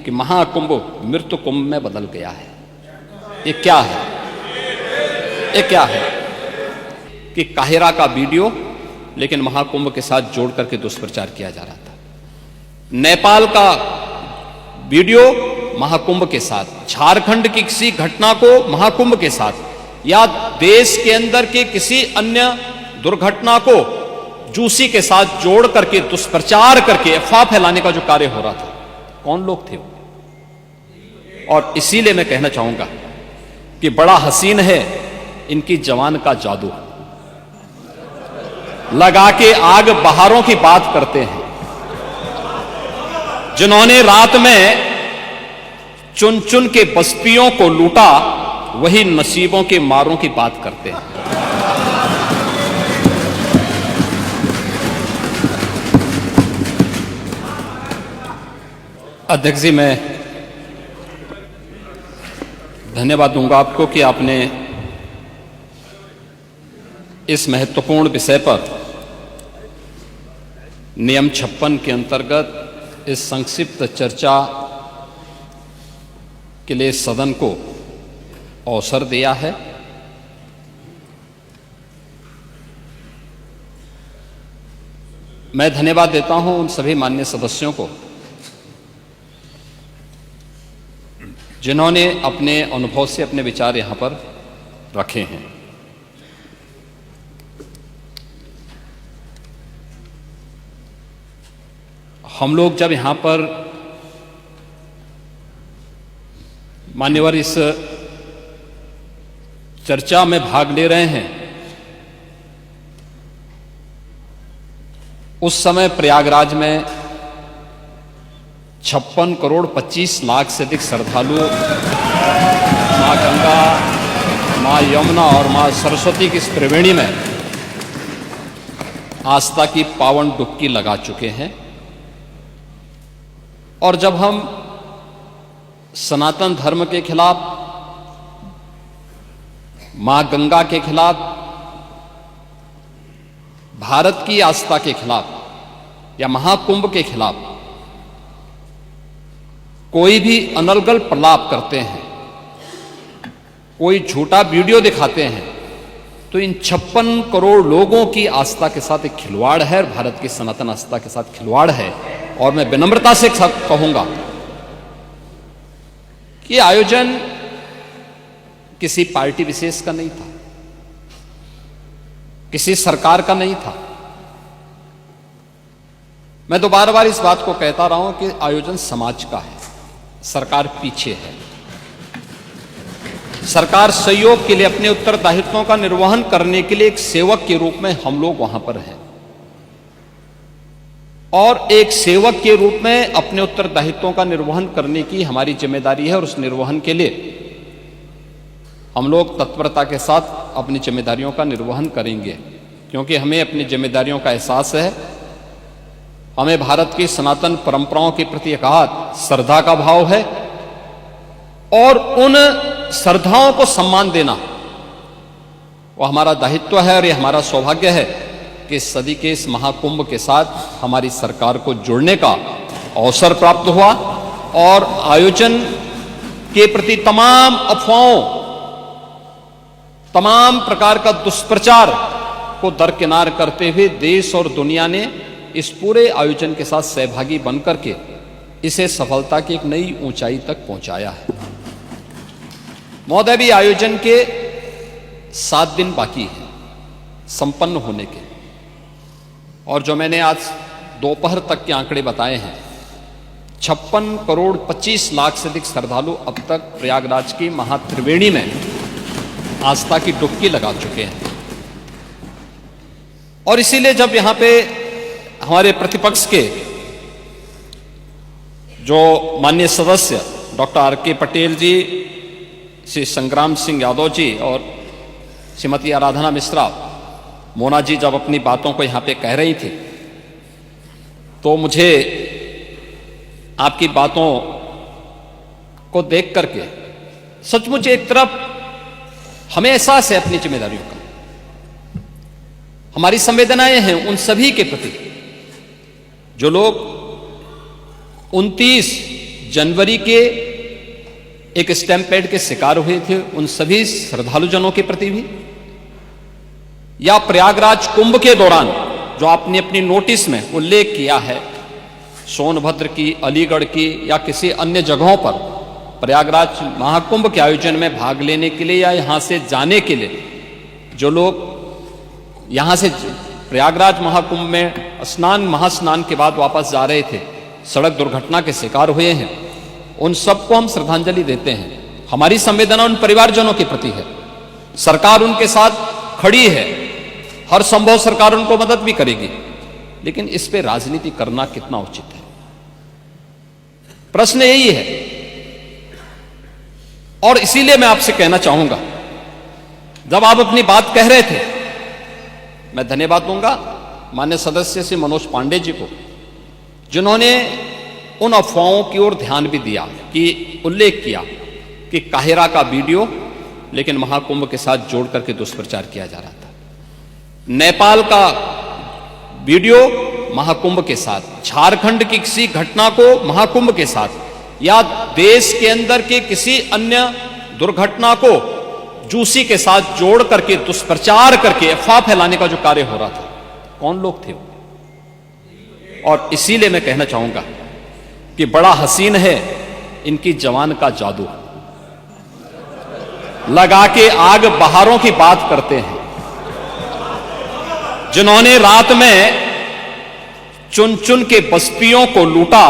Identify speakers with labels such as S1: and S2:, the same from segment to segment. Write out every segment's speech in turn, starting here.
S1: कि महाकुंभ मृत्यु कुंभ में बदल गया है। ये क्या है? ये क्या है कि काहिरा का वीडियो लेकिन महाकुंभ के साथ जोड़ करके दुष्प्रचार किया जा रहा था। नेपाल का वीडियो महाकुंभ के साथ, झारखंड की किसी घटना को महाकुंभ के साथ, या देश के अंदर के किसी अन्य दुर्घटना को जूसी के साथ जोड़ करके दुष्प्रचार करके अफवाह फैलाने का जो कार्य हो रहा था, कौन लोग थे वो? और इसीलिए मैं कहना चाहूंगा कि बड़ा हसीन है इनकी जवान का जादू। लगा के आग बहारों की बात करते हैं। जिन्होंने रात में चुन चुन के बस्तियों को लूटा, वही नसीबों के मारों की बात करते हैं। अध्यक्ष जी, मैं धन्यवाद दूंगा आपको कि आपने इस महत्वपूर्ण विषय पर नियम 56 के अंतर्गत इस संक्षिप्त चर्चा के लिए सदन को अवसर दिया है। मैं धन्यवाद देता हूं उन सभी माननीय सदस्यों को जिन्होंने अपने अनुभव से अपने विचार यहां पर रखे हैं। हम लोग जब यहां पर मान्यवर इस चर्चा में भाग ले रहे हैं, उस समय प्रयागराज में 56 करोड़ 25 लाख से अधिक श्रद्धालु मां गंगा, मां यमुना और मां सरस्वती की इस त्रिवेणी में आस्था की पावन डुबकी लगा चुके हैं। और जब हम सनातन धर्म के खिलाफ, मां गंगा के खिलाफ, भारत की आस्था के खिलाफ या महाकुंभ के खिलाफ कोई भी अनर्गल प्रलाप करते हैं, कोई झूठा वीडियो दिखाते हैं, तो इन 56 करोड़ लोगों की आस्था के साथ एक खिलवाड़ है, भारत की सनातन आस्था के साथ खिलवाड़ है। और मैं विनम्रता से कहूंगा कि आयोजन किसी पार्टी विशेष का नहीं था, किसी सरकार का नहीं था। मैं तो बार बार इस बात को कहता रहा हूं कि आयोजन समाज का है, सरकार पीछे है। सरकार सहयोग के लिए, अपने उत्तरदायित्वों का निर्वहन करने के लिए एक सेवक के रूप में हम लोग वहां पर हैं, और एक सेवक के रूप में अपने उत्तरदायित्वों का निर्वहन करने की हमारी जिम्मेदारी है। और उस निर्वहन के लिए हम लोग तत्परता के साथ अपनी जिम्मेदारियों का निर्वहन करेंगे, क्योंकि हमें अपनी जिम्मेदारियों का एहसास है। हमें भारत की सनातन परंपराओं के प्रति अगाध श्रद्धा का भाव है, और उन श्रद्धाओं को सम्मान देना वो हमारा दायित्व है। और ये हमारा सौभाग्य है कि इस सदी के इस महाकुंभ के साथ हमारी सरकार को जुड़ने का अवसर प्राप्त हुआ, और आयोजन के प्रति तमाम अफवाहों, तमाम प्रकार का दुष्प्रचार को दरकिनार करते हुए देश और दुनिया ने इस पूरे आयोजन के साथ सहभागी बनकर के इसे सफलता की एक नई ऊंचाई तक पहुंचाया है। महोदय, भी आयोजन के 7 दिन बाकी हैं संपन्न होने के, और जो मैंने आज दोपहर तक के आंकड़े बताए हैं, 56 करोड़ 25 लाख से अधिक श्रद्धालु अब तक प्रयागराज की महात्रिवेणी में आस्था की डुबकी लगा चुके हैं। और इसीलिए जब यहां पे हमारे प्रतिपक्ष के जो माननीय सदस्य डॉक्टर आर.के. पटेल जी, श्री संग्राम सिंह यादव जी और श्रीमती आराधना मिश्रा, मोना जी जब अपनी बातों को यहां पे कह रही थी, तो मुझे आपकी बातों को देख करके सचमुच एक तरफ हमें एहसास है अपनी जिम्मेदारियों का, हमारी संवेदनाएं हैं उन सभी के प्रति जो लोग 29 जनवरी के एक स्टैंप पैड के शिकार हुए थे उन सभी श्रद्धालुजनों के प्रति भी, या प्रयागराज कुंभ के दौरान जो आपने अपनी नोटिस में उल्लेख किया है सोनभद्र की, अलीगढ़ की या किसी अन्य जगहों पर प्रयागराज महाकुंभ के आयोजन में भाग लेने के लिए या यहां से जाने के लिए जो लोग यहां से प्रयागराज महाकुंभ में महास्नान के बाद वापस जा रहे थे, सड़क दुर्घटना के शिकार हुए हैं, उन सबको हम श्रद्धांजलि देते हैं। हमारी संवेदना उन परिवारजनों के प्रति है। सरकार उनके साथ खड़ी है, हर संभव सरकार उनको मदद भी करेगी, लेकिन इस पे राजनीति करना कितना उचित है, प्रश्न यही है। और इसीलिए मैं आपसे कहना चाहूंगा, जब आप अपनी बात कह रहे थे, मैं धन्यवाद दूंगा माननीय सदस्य श्री मनोज पांडे जी को, जिन्होंने उन अफवाहों की ओर ध्यान भी दिया कि उल्लेख किया कि काहिरा का वीडियो लेकिन महाकुंभ के साथ जोड़ करके दुष्प्रचार किया जा रहा था, नेपाल का वीडियो महाकुंभ के साथ, झारखंड की किसी घटना को महाकुंभ के साथ, या देश के अंदर के किसी अन्य दुर्घटना को जूसी के साथ जोड़ करके दुष्प्रचार करके अफवाह फैलाने का जो कार्य हो रहा था, कौन लोग थे वो? और इसीलिए मैं कहना चाहूंगा कि बड़ा हसीन है इनकी जवान का जादू, लगा के आग बहारों की बात करते हैं। जिन्होंने रात में चुन चुन के बस्तियों को लूटा,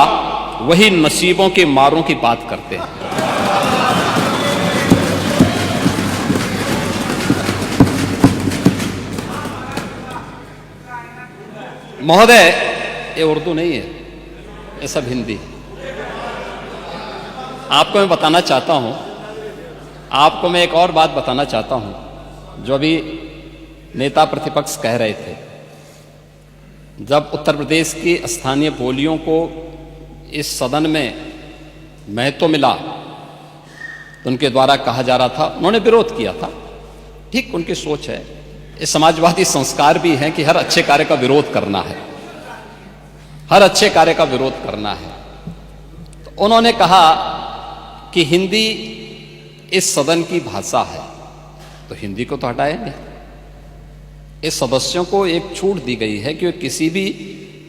S1: वही नसीबों के मारों की बात करते हैं। महोदय, ये उर्दू नहीं है, ये सब हिंदी। आपको मैं बताना चाहता हूं, आपको मैं एक और बात बताना चाहता हूं जो अभी नेता प्रतिपक्ष कह रहे थे। जब उत्तर प्रदेश की स्थानीय बोलियों को इस सदन में महत्व मिला तो उनके द्वारा कहा जा रहा था, उन्होंने विरोध किया था, ठीक उनकी सोच है, ये समाजवादी संस्कार भी है कि हर अच्छे कार्य का विरोध करना है, हर अच्छे कार्य का विरोध करना है। तो उन्होंने कहा कि हिंदी इस सदन की भाषा है, तो हिंदी को तो हटाएंगे। इस सदस्यों को एक छूट दी गई है कि वे किसी भी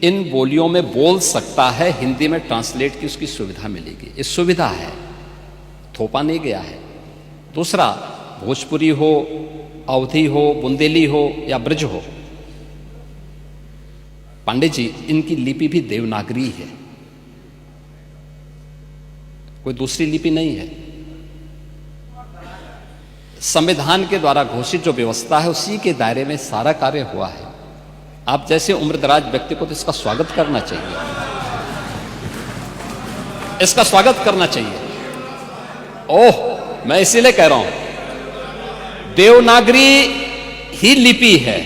S1: इन बोलियों में बोल सकता है, हिंदी में ट्रांसलेट की उसकी सुविधा मिलेगी। ये सुविधा है, थोपा नहीं गया है। दूसरा, भोजपुरी हो, अवधी हो, बुंदेली हो या ब्रज हो, पांडे जी इनकी लिपि भी देवनागरी है, कोई दूसरी लिपि नहीं है। संविधान के द्वारा घोषित जो व्यवस्था है उसी के दायरे में सारा कार्य हुआ है। आप जैसे उम्रदराज व्यक्ति को तो इसका स्वागत करना चाहिए, इसका स्वागत करना चाहिए। ओह, मैं इसीलिए कह रहा हूं, देवनागरी ही लिपि है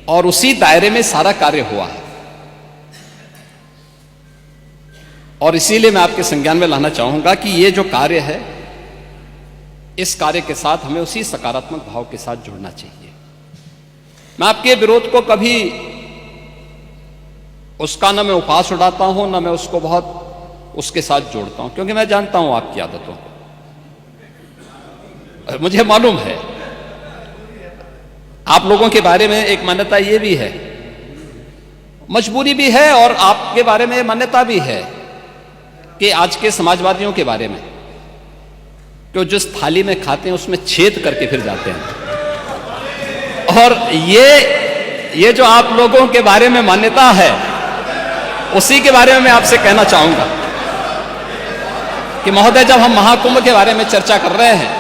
S1: और उसी दायरे में सारा कार्य हुआ है। और इसीलिए मैं आपके संज्ञान में लाना चाहूंगा कि ये जो कार्य है, इस कार्य के साथ हमें उसी सकारात्मक भाव के साथ जुड़ना चाहिए। मैं आपके विरोध को कभी उसका न मैं उपहास उड़ाता हूं, न मैं उसको बहुत उसके साथ जोड़ता हूं, क्योंकि मैं जानता हूं आपकी आदतों को, मुझे मालूम है। आप लोगों के बारे में एक मान्यता ये भी है, मजबूरी भी है, और आपके बारे में मान्यता भी है कि आज के समाजवादियों के बारे में, तो जिस थाली में खाते हैं उसमें छेद करके फिर जाते हैं। और ये जो आप लोगों के बारे में मान्यता है, उसी के बारे में मैं आपसे कहना चाहूंगा कि महोदय, जब हम महाकुंभ के बारे में चर्चा कर रहे हैं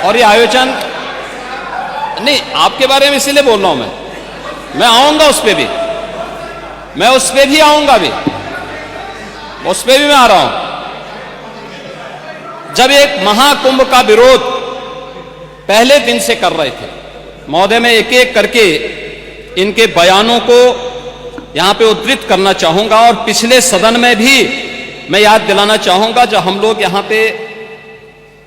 S1: और ये आयोजन, नहीं आपके बारे में इसीलिए बोल रहा हूं, मैं आऊंगा उस पर भी, मैं उस पर भी आऊंगा भी, उस पर भी मैं आ रहा हूं। जब एक महाकुंभ का विरोध पहले दिन से कर रहे थे महोदय, मैं एक एक करके इनके बयानों को यहां पे उद्धृत करना चाहूंगा, और पिछले सदन में भी मैं याद दिलाना चाहूंगा, जब हम लोग यहां पे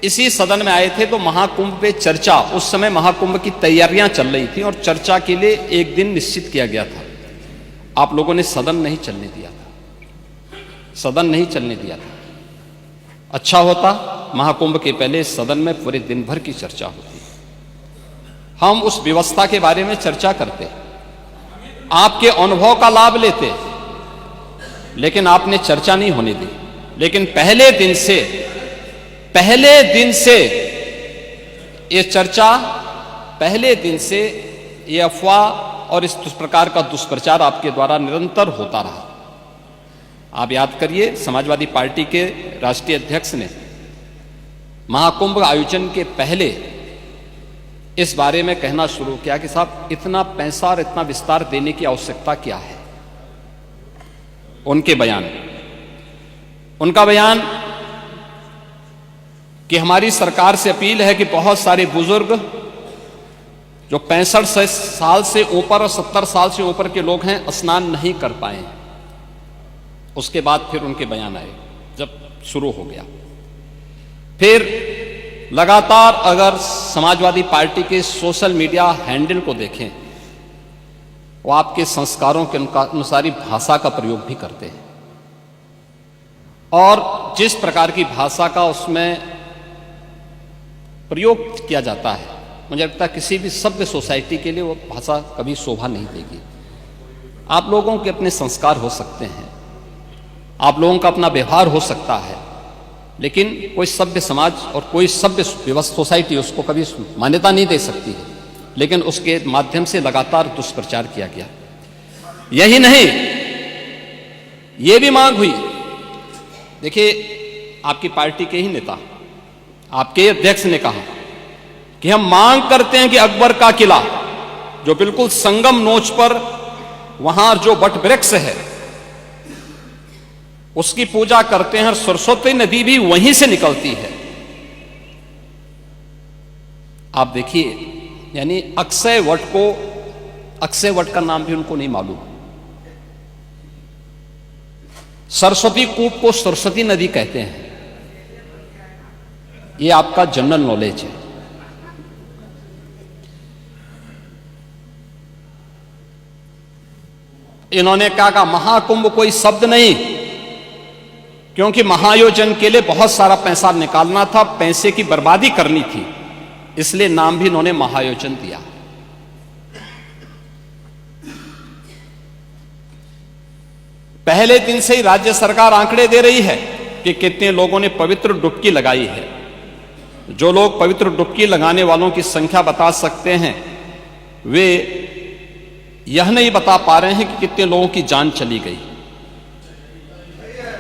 S1: इसी सदन में आए थे तो महाकुंभ पे चर्चा, उस समय महाकुंभ की तैयारियां चल रही थी और चर्चा के लिए एक दिन निश्चित किया गया था। आप लोगों ने सदन नहीं चलने दिया था, सदन नहीं चलने दिया था। अच्छा होता महाकुंभ के पहले सदन में पूरे दिन भर की चर्चा होती, हम उस व्यवस्था के बारे में चर्चा करते, आपके अनुभव का लाभ लेते, लेकिन आपने चर्चा नहीं होने दी। लेकिन पहले दिन से ये चर्चा, पहले दिन से ये अफवाह और इस प्रकार का दुष्प्रचार आपके द्वारा निरंतर होता रहा। आप याद करिए, समाजवादी पार्टी के राष्ट्रीय अध्यक्ष ने महाकुंभ आयोजन के पहले इस बारे में कहना शुरू किया कि साहब इतना पैसा और इतना विस्तार देने की आवश्यकता क्या है। उनका बयान कि हमारी सरकार से अपील है कि बहुत सारे बुजुर्ग जो 65 साल से ऊपर और 70 साल से ऊपर के लोग हैं स्नान नहीं कर पाए। उसके बाद फिर उनके बयान आए, जब शुरू हो गया। फिर लगातार अगर समाजवादी पार्टी के सोशल मीडिया हैंडल को देखें, वो आपके संस्कारों के अनुसारी भाषा का प्रयोग भी करते हैं, और जिस प्रकार की भाषा का उसमें प्रयोग किया जाता है, मुझे लगता है किसी भी सभ्य सोसाइटी के लिए वो भाषा कभी शोभा नहीं देगी। आप लोगों के अपने संस्कार हो सकते हैं, आप लोगों का अपना व्यवहार हो सकता है, लेकिन कोई सभ्य समाज और कोई सभ्य सोसाइटी उसको कभी मान्यता नहीं दे सकती है। लेकिन उसके माध्यम से लगातार दुष्प्रचार किया गया। यही नहीं, यह भी मांग हुई, देखिए आपकी पार्टी के ही नेता, आपके अध्यक्ष ने कहा कि हम मांग करते हैं कि अकबर का किला जो बिल्कुल संगम नोच पर वहां जो वट वृक्ष है उसकी पूजा करते हैं, और सरस्वती नदी भी वहीं से निकलती है। आप देखिए, यानी अक्षय वट का नाम भी उनको नहीं मालूम। सरस्वती कूप को सरस्वती नदी कहते हैं, यह आपका जनरल नॉलेज है। इन्होंने कहा महाकुंभ कोई शब्द नहीं, क्योंकि महाआयोजन के लिए बहुत सारा पैसा निकालना था, पैसे की बर्बादी करनी थी, इसलिए नाम भी इन्होंने महाआयोजन दिया। पहले दिन से ही राज्य सरकार आंकड़े दे रही है कि कितने लोगों ने पवित्र डुबकी लगाई है। जो लोग पवित्र डुबकी लगाने वालों की संख्या बता सकते हैं, वे यह नहीं बता पा रहे हैं कि कितने लोगों की जान चली गई।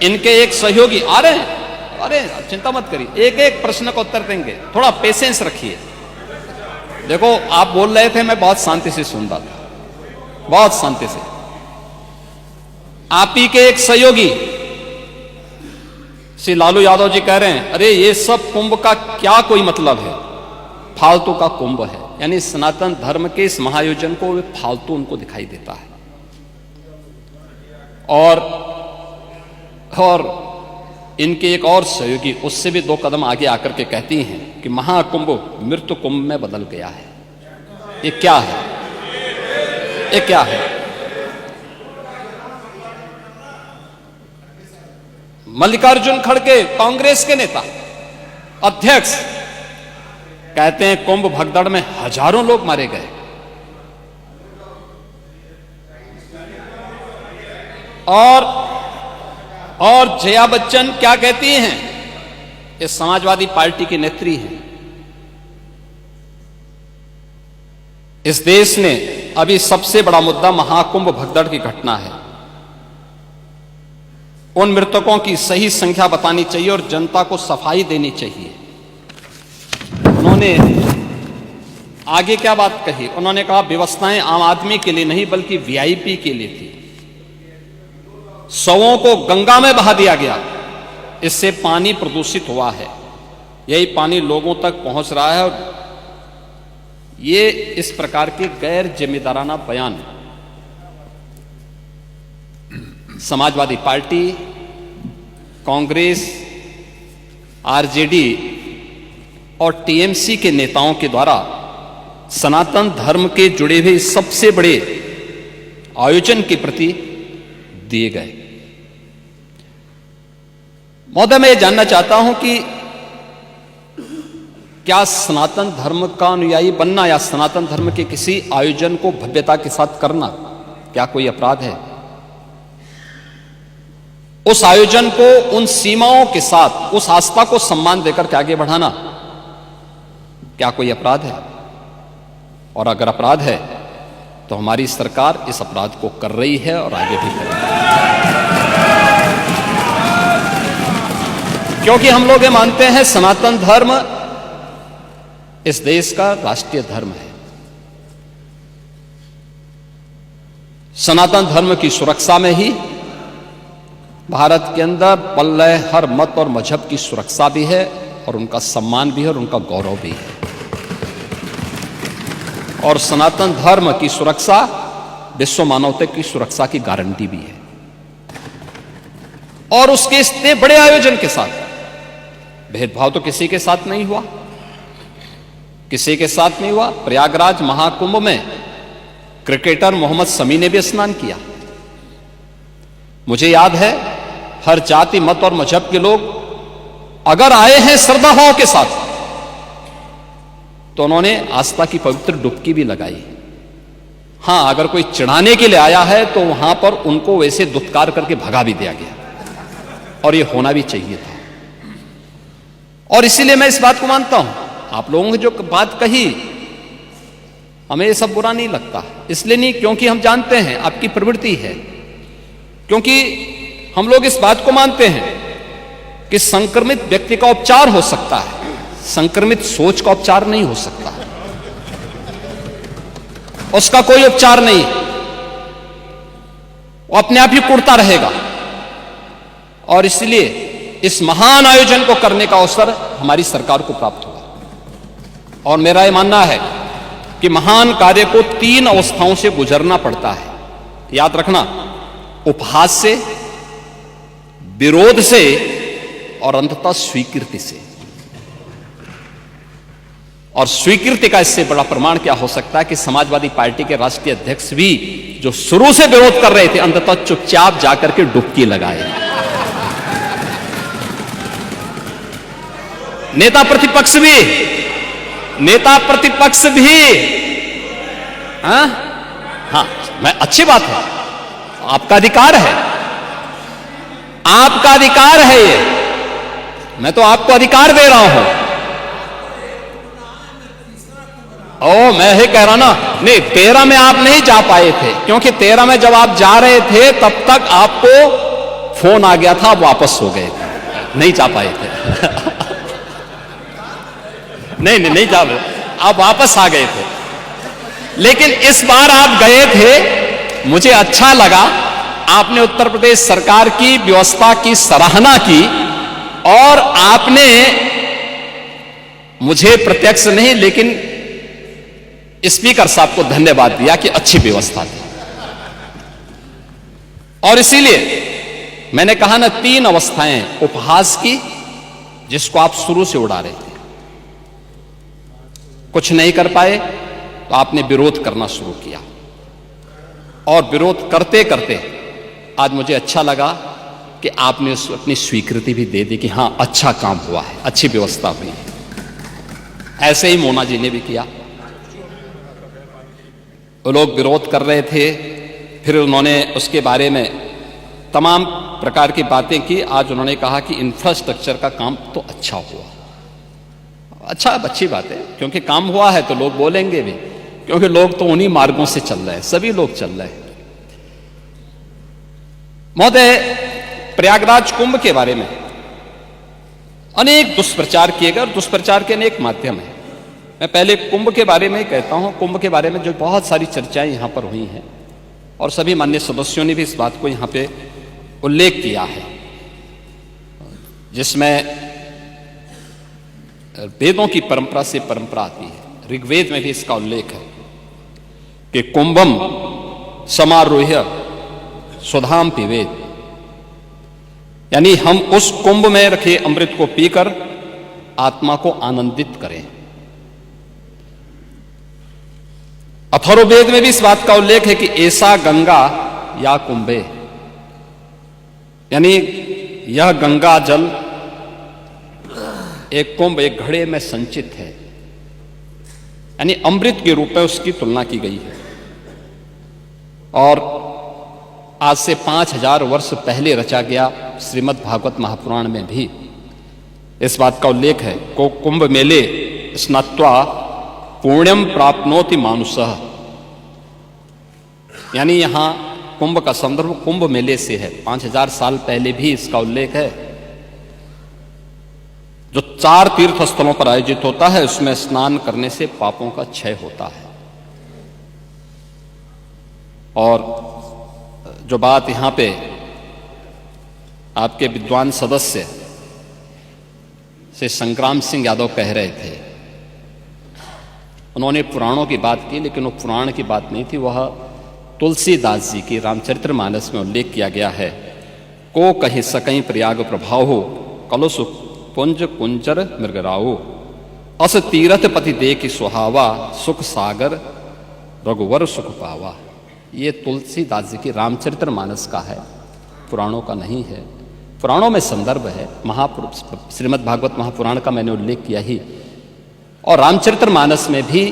S1: इनके एक सहयोगी आ रहे हैं, अरे चिंता मत करिए, एक एक प्रश्न का उत्तर देंगे, थोड़ा पेशेंस रखिए। देखो आप बोल रहे थे, मैं बहुत शांति से सुन रहा था, बहुत शांति से। आप ही के एक सहयोगी श्री लालू यादव जी कह रहे हैं, अरे ये सब कुंभ का क्या कोई मतलब है, फालतू का कुंभ है। यानी सनातन धर्म के इस महाआयोजन को वे फालतू उनको दिखाई देता है। और इनके एक और सहयोगी उससे भी 2 कदम आगे आकर के कहती हैं कि महाकुंभ मृत्यु कुंभ में बदल गया है। ये क्या है? ये क्या है? मल्लिकार्जुन खड़गे कांग्रेस के नेता अध्यक्ष कहते हैं कुंभ भगदड़ में हजारों लोग मारे गए। और जया बच्चन क्या कहती हैं? ये समाजवादी पार्टी की नेत्री हैं। इस देश ने अभी सबसे बड़ा मुद्दा महाकुंभ भगदड़ की घटना है। उन मृतकों की सही संख्या बतानी चाहिए और जनता को सफाई देनी चाहिए। उन्होंने आगे क्या बात कही? उन्होंने कहा व्यवस्थाएं आम आदमी के लिए नहीं बल्कि वीआईपी के लिए थी। शवों को गंगा में बहा दिया गया, इससे पानी प्रदूषित हुआ है। यही पानी लोगों तक पहुंच रहा है। और ये इस प्रकार के गैर जिम्मेदाराना बयान समाजवादी पार्टी, कांग्रेस, आरजेडी और टीएमसी के नेताओं के द्वारा सनातन धर्म के जुड़े हुए सबसे बड़े आयोजन के प्रति दिए गए। महोदय, मैं ये जानना चाहता हूं कि क्या सनातन धर्म का अनुयायी बनना या सनातन धर्म के किसी आयोजन को भव्यता के साथ करना क्या कोई अपराध है? उस आयोजन को उन सीमाओं के साथ, उस आस्था को सम्मान देकर के आगे बढ़ाना क्या कोई अपराध है? और अगर अपराध है तो हमारी सरकार इस अपराध को कर रही है और आगे भी करेगी, क्योंकि हम लोग ये मानते हैं सनातन धर्म इस देश का राष्ट्रीय धर्म है। सनातन धर्म की सुरक्षा में ही भारत के अंदर पल रहे हर मत और मजहब की सुरक्षा भी है और उनका सम्मान भी है और उनका गौरव भी है। और सनातन धर्म की सुरक्षा विश्व मानवता की सुरक्षा की गारंटी भी है। और उसके इतने बड़े आयोजन के साथ भेदभाव तो किसी के साथ नहीं हुआ, किसी के साथ नहीं हुआ। प्रयागराज महाकुंभ में क्रिकेटर मोहम्मद शमी ने भी स्नान किया। मुझे याद है हर जाति मत और मजहब के लोग अगर आए हैं श्रद्धाभाव के साथ तो उन्होंने आस्था की पवित्र डुबकी भी लगाई। हां, अगर कोई चिढ़ाने के लिए आया है तो वहां पर उनको वैसे दुत्कार करके भगा भी दिया गया और यह होना भी चाहिए था। और इसीलिए मैं इस बात को मानता हूं, आप लोगों ने जो बात कही हमें ये सब बुरा नहीं लगता, इसलिए नहीं क्योंकि हम जानते हैं आपकी प्रवृत्ति है, क्योंकि हम लोग इस बात को मानते हैं कि संक्रमित व्यक्ति का उपचार हो सकता है, संक्रमित सोच का उपचार नहीं हो सकता। उसका कोई उपचार नहीं, वो अपने आप ही कुड़ता रहेगा। और इसलिए इस महान आयोजन को करने का अवसर हमारी सरकार को प्राप्त हुआ। और मेरा यह मानना है कि महान कार्य को 3 अवस्थाओं से गुजरना पड़ता है। याद रखना, उपहास से, विरोध से और अंततः स्वीकृति से। और स्वीकृति का इससे बड़ा प्रमाण क्या हो सकता है कि समाजवादी पार्टी के राष्ट्रीय अध्यक्ष भी जो शुरू से विरोध कर रहे थे अंततः चुपचाप जाकर के डुबकी लगाए। नेता प्रतिपक्ष भी हाँ, मैं अच्छी बात है, आपका अधिकार है, आपका अधिकार है ये, मैं तो आपको अधिकार दे रहा हूं। मैं ही कह रहा ना, नहीं 13 में आप नहीं जा पाए थे, क्योंकि 13 में जब आप जा रहे थे तब तक आपको फोन आ गया था, आप वापस हो गए थे, नहीं जा पाए थे। नहीं जा पाए, आप वापस आ गए थे। लेकिन इस बार आप गए थे, मुझे अच्छा लगा, आपने उत्तर प्रदेश सरकार की व्यवस्था की सराहना की और आपने मुझे प्रत्यक्ष नहीं लेकिन स्पीकर साहब को धन्यवाद दिया कि अच्छी व्यवस्था थी। और इसीलिए मैंने कहा ना, 3 अवस्थाएं उपहास की, जिसको आप शुरू से उड़ा रहे थे, कुछ नहीं कर पाए तो आपने विरोध करना शुरू किया। और विरोध करते करते आज मुझे अच्छा लगा कि आपने अपनी स्वीकृति भी दे दी कि हां, अच्छा काम हुआ है, अच्छी व्यवस्था हुई है। ऐसे ही मोना जी ने भी किया। वो लोग विरोध कर रहे थे, फिर उन्होंने उसके बारे में तमाम प्रकार की बातें की। आज उन्होंने कहा कि इंफ्रास्ट्रक्चर का काम तो अच्छा हुआ। अच्छा, अच्छी बात है, क्योंकि काम हुआ है तो लोग बोलेंगे भी, क्योंकि लोग तो उन्हीं मार्गों से चल रहे हैं, सभी लोग चल रहे हैं। महोदय, प्रयागराज कुंभ के बारे में अनेक दुष्प्रचार किए गए और दुष्प्रचार के अनेक माध्यम हैं। मैं पहले कुंभ के बारे में ही कहता हूं। कुंभ के बारे में जो बहुत सारी चर्चाएं यहां पर हुई हैं और सभी माननीय सदस्यों ने भी इस बात को यहां पे उल्लेख किया है, जिसमें वेदों की परंपरा से परंपरा आती है। ऋग्वेद में भी इसका उल्लेख है कि कुंभम समारोह्य सुधाम पिबेत, यानी हम उस कुंभ में रखे अमृत को पीकर आत्मा को आनंदित करें। अथर्ववेद में भी इस बात का उल्लेख है कि ऐसा गंगा या कुंभे, यानी यह गंगा जल एक कुंभ एक घड़े में संचित है, यानी अमृत के रूप में उसकी तुलना की गई है। और आज से 5000 वर्ष पहले रचा गया श्रीमद् भागवत महापुराण में भी इस बात का उल्लेख है को कुंभ मेले स्नात्वा पुण्यम प्राप्नोति मानुषः, यानी यहां कुंभ का संदर्भ कुंभ मेले से है। 5000 साल पहले भी इसका उल्लेख है, जो 4 तीर्थ स्थलों पर आयोजित होता है, उसमें स्नान करने से पापों का क्षय होता है। और जो बात यहां पे आपके विद्वान सदस्य से संग्राम सिंह यादव कह रहे थे, उन्होंने पुराणों की बात की, लेकिन वो पुराण की बात नहीं थी, वह तुलसीदास जी की रामचरितमानस में उल्लेख किया गया है। को कहीं सकहीं प्रयाग प्रभाव हो, कलुष पुंज कुंजर मृगराओ, अस तीरथ पति देख सुहावा, सुख सागर रघुवर सुख पावा। ये तुलसीदास जी की रामचरितमानस का है, पुराणों का नहीं है। पुराणों में संदर्भ है, श्रीमद् भागवत महापुराण का मैंने उल्लेख किया ही, और रामचरितमानस में भी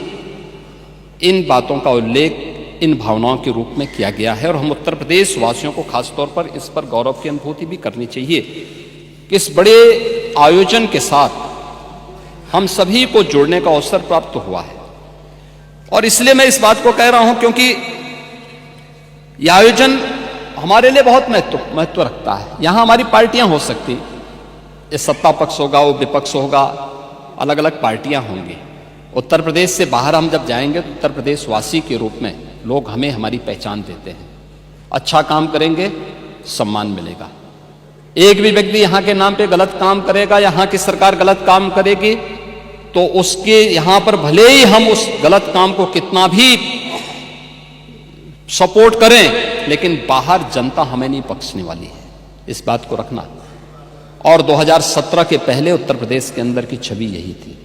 S1: इन बातों का उल्लेख इन भावनाओं के रूप में किया गया है। और हम उत्तर प्रदेश वासियों को खासतौर पर इस पर गौरव की अनुभूति भी करनी चाहिए कि इस बड़े आयोजन के साथ हम सभी को जुड़ने का अवसर प्राप्त हुआ है। और इसलिए मैं इस बात को कह रहा हूं क्योंकि यह आयोजन हमारे लिए बहुत महत्व रखता है। यहां हमारी पार्टियां हो सकती, ये सत्ता पक्ष होगा, वो विपक्ष होगा, अलग अलग पार्टियां होंगी। उत्तर प्रदेश से बाहर हम जब जाएंगे तो उत्तर प्रदेश वासी के रूप में लोग हमें हमारी पहचान देते हैं। अच्छा काम करेंगे, सम्मान मिलेगा। एक भी व्यक्ति यहां के नाम पे गलत काम करेगा, यहां की सरकार गलत काम करेगी, तो उसके यहां पर भले ही हम उस गलत काम को कितना भी सपोर्ट करें, लेकिन बाहर जनता हमें नहीं बख्शने वाली है, इस बात को रखना। और 2017 के पहले उत्तर प्रदेश के अंदर की छवि यही थी।